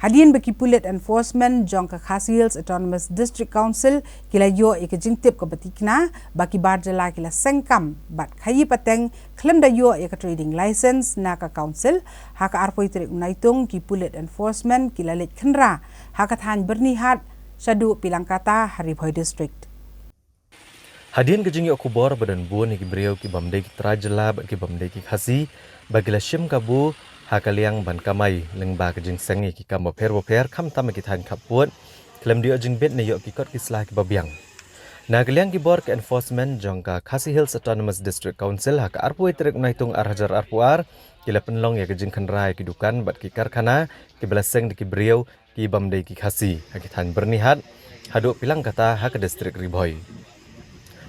Hadian bagi Pulit Enforcement jong ke Khasi Hills Autonomous District Council kila yo ike jingtip ke betikna bagi barjala kila sengkam bat khayi pateng klem da yo ike trading license na ka council haka arpoi terik unaitung ki Pulit Enforcement kila let khenra haka than bernihat Syadu Pilangkata Haribhoi District. Hadian kejing yo kubor badan buan iki beriau ki bamdai ki trajela ki bamdai ki Khasi bagila shim kabu hakaliang ban kamai lengba kejing sengi ki kam boper kam tam ki than kaput klem dio jing bet ne yo ki kot ki slah ki babiang na kaliang ki bor ke enforcement jongka Khasi Hills Autonomous District Council hak arpu trek naitung arhajar arpuar kila penlong ya kejing khanrai ki dukan bat ki karkhana ki belaseng di ki beriau ki bamdai ki Khasi hak than bernihat haduk Pilangkata hak distrik Ribhoi.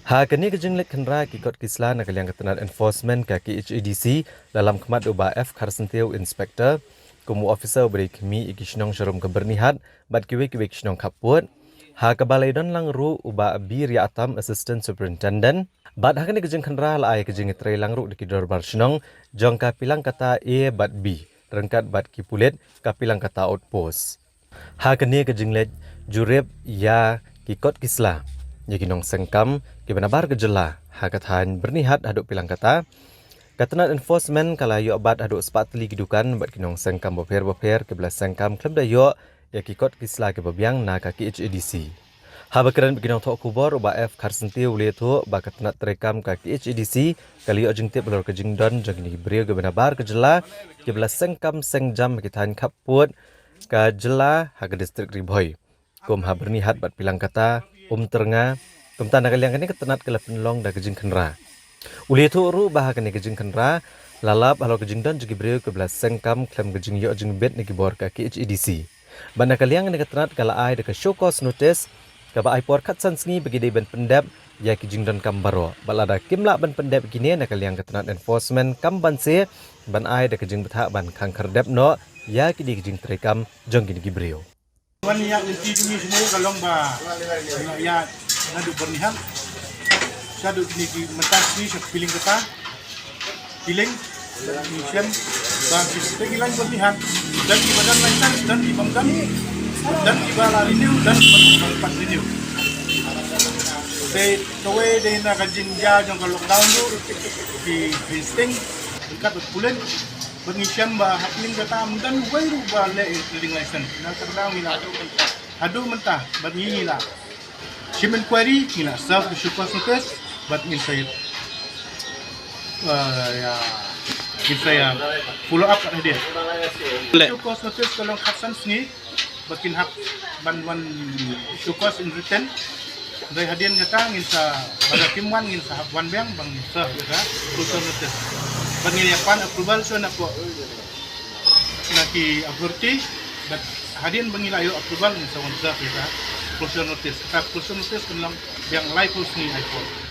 Kini kejing lek khenra ki kot kisla na kaliang ketenat enforcement ka ki HEDC dalam kemat uba F Karsentiu inspector kumu officer beri kemi ikishnong sharum ke bernihat bat kiwe kishnong kaput kebalai don lang ru uba B Ria Atam assistant superintendent bat kini kejing khenra la ai kejing tre lang ru di dor bar shnong jong ka Pilangkata A bat B rengkat bat ki Pulit ka Pilangkata outpost kini kejing lek jurep ya ki kot kisla Yakinong sengkam kibanabar gejela hakathan bernihat haduk Pilangkata katenat enforcement kala yo bat haduk sepatli gidukan bat kinong sengkam boper kebelas sengkam klub dayo yakikot kisla ke babiang na kaki HEDC habakaran bikinong tok kubor uba F Karsentiu leto ba katenat terekam kaki HEDC kali yo jingtip belor kejingdon jangini brio kibanabar gejela kebelas sengkam sengjam kithan kaput ka jela haga distrik Ribhoi kum ha bernihat bat Pilangkata terengah tentang kaliang ini ketenat kala penlong da kejing khenra uli tu ru bah kene kejing khenra lalap halo kejing dan jugi brio ke belas sengkam klem kejing yo jing bet ni gibor ka HEDC banda kaliang ini ketenat kala ai de show cause notice ka ba ai por khat san sngi bagi de ben pendap ya kejing dan kambaro balada kimla ben pendap gini na kaliang ketenat enforcement kam ban se ban ai de kejing betha ban khang khardep no ya ki de kejing terekam jong gini gibrio Wan yang inti dumi semua kalong ba ya nadu bernihan sadu ni mentas ni piling kata piling mission bang segilan bernihan dan di badan lancar dan di bangkam dan di bala renew dan tempat renew de towe de na kajing ja jong kalau down tu di insting dekat bulan pengisian bah piling kata dan baru bah le trading license na terdang mila adu mentah bagi lah shipment query mila serve the shipment notice but inside ya kita follow up kat dia shipment notice kalau khasan ni bakin hak banwan shipment in written dari hadian kata ngin sa pada timwan ngin sa wan bang serve kata shipment notice pengirian approval so nak naki authority but hadian bengilayo approval ni sa wansa kita closure notice kelam yang live ni iPhone